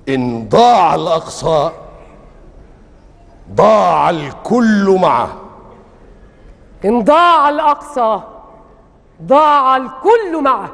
إن ضاع الأقصى ضاع الكل معه. إن ضاع الأقصى ضاع الكل معه.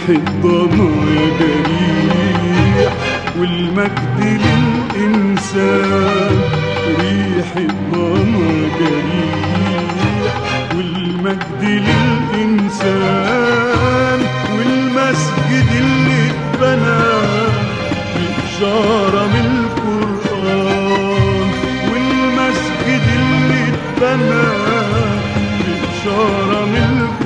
الضنا جريح والمجد للإنسان. ريح الضنا جريح والمجد للإنسان. والمسجد اللي اتبنى بإشارة من القرآن. والمسجد اللي اتبنى بإشارة من القرآن.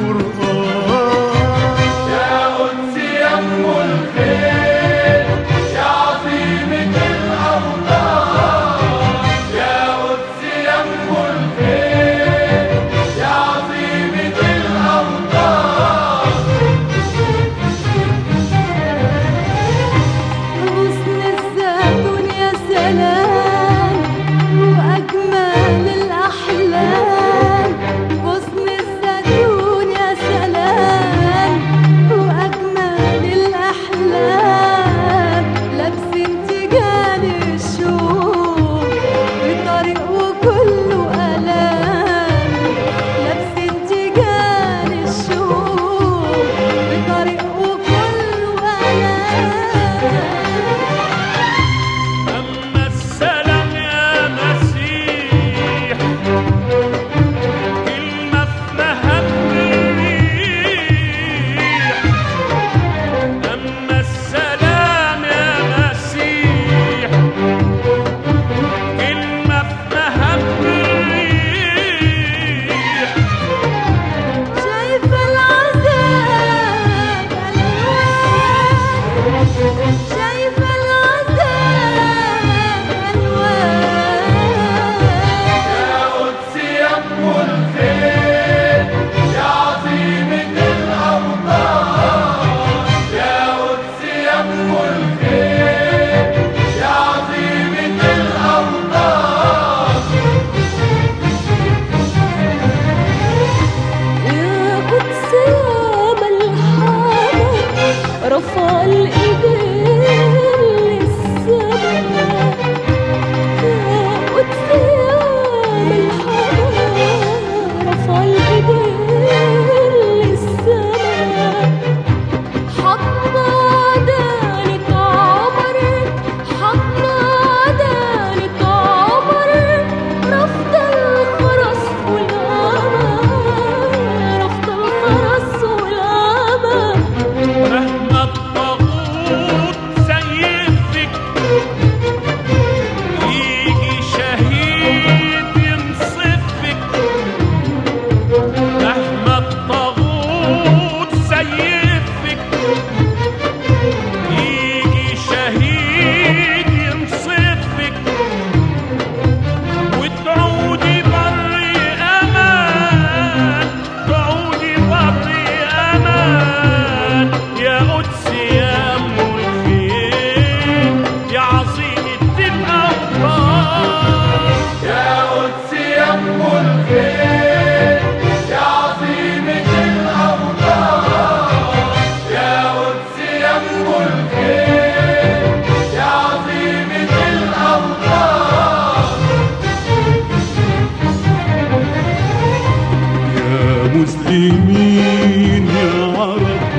مسلمين يا عرب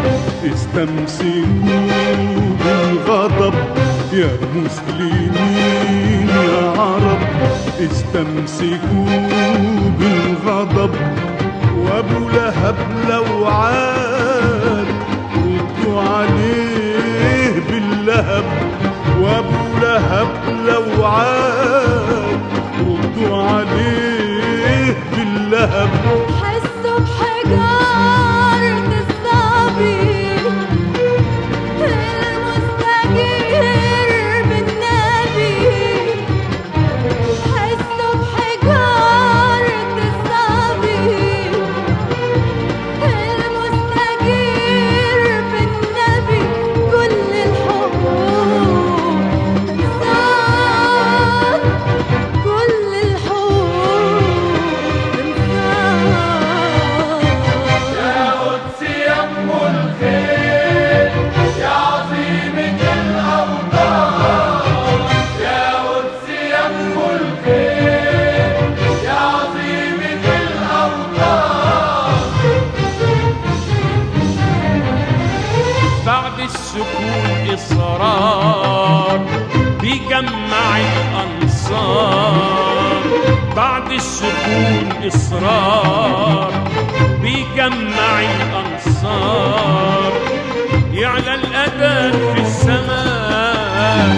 استمسكوا بالغضب. يا مسلمين يا عرب استمسكوا بالغضب، وابو لهب لو عاد ردوا عليه باللهب. وابو لهب لو عاد ردوا عليه باللهب. حسوا بحجارة الصبي المستجير بالنبي. حسوا بحجارة الصبي المستجير بالنبي. كل الحقوق تنساه، كل الحقوق تنساه. يا قدس يا أم الخير يا عظيمة الأوطان. يا قدس يا أم الخير يا عظيمة الأوطان. بعد السكون إصرار بيجمع الأنصار. بعد السكون إصرار بيجمع الأنصار. يعلى الأذان في السماء،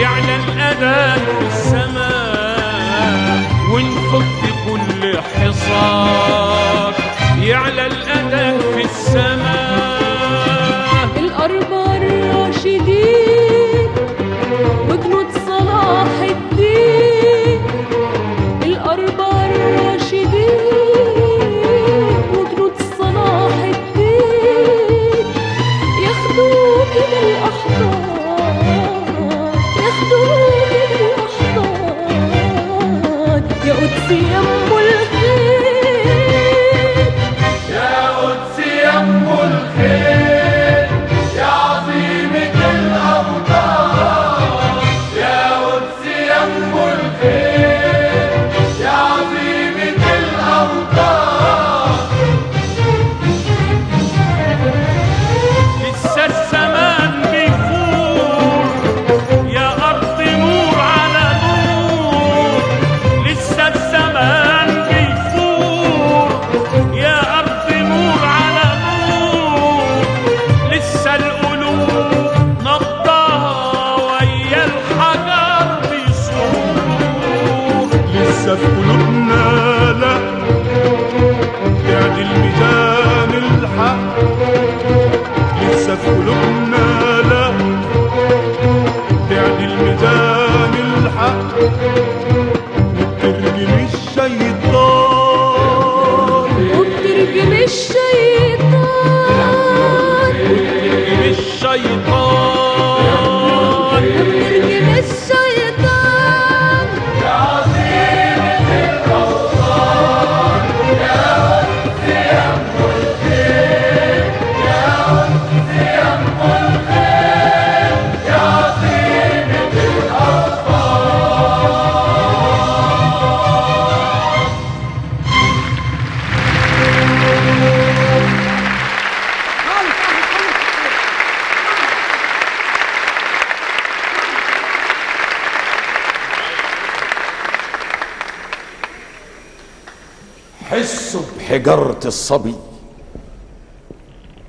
يعلى الأذان في السماء، ونفك كل حصار. يعلى الأذان في السماء. الأربعة الراشدين وجنود صلاح الدين. الأربعة الراشدين وجنود صلاح الدين. ياخدوك بالأحضان، ياخدوك بالأحضان. يا قدسي يا أم الخير. يا قدس يا أم الخير يا عظيمة الأوطان. يا قدس يا أم الخير يا عظيمة الأوطان. لسه الزمان بيفور يا أرض نور على نور. لسه الزمان بيفور يا أرض نور على نور. لسه القلوب نبضها ويا الحجر بيصور. لسه في قلوبنا لا يعدل ميزان الحق. لسه في قلوبنا لا يعدل ميزان الحق. وبترجم الشيطان، وبترجم الشيطان، وبترجم الشيطان. وبترجم الشيطان. يا عظيمة الأوطان. يا قدس يا أم الخير يا قدس يا أم الخير يا عظيمة الأوطان. حسوا بحجرة الصبي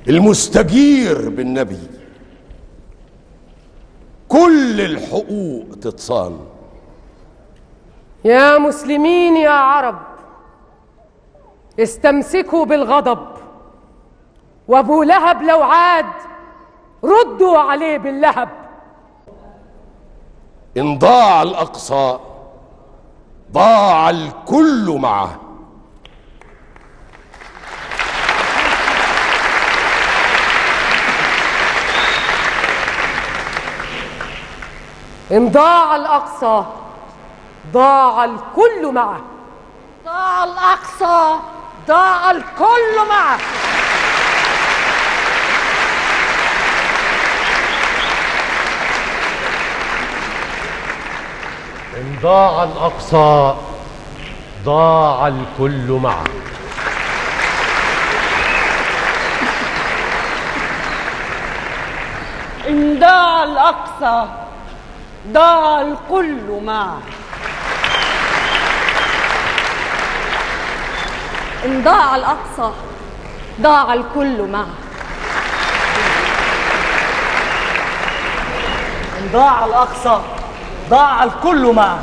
المستجير بالنبي. كل الحقوق تتصان. يا مسلمين يا عرب استمسكوا بالغضب. وابو لهب لو عاد ردوا عليه باللهب. إن ضاع الأقصى ضاع الكل معه. إن ضاع الأقصى ضاع الكل معه. ضاع الأقصى ضاع الكل معه. إن ضاع الأقصى ضاع الكل معه. إن ضاع الأقصى ضاع الكل معه. إن ضاع الأقصى ضاع الكل معه. إن ضاع الأقصى ضاع الكل معه.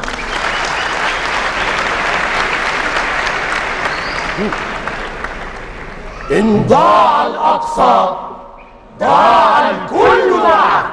إن ضاع الأقصى ضاع الكل معه.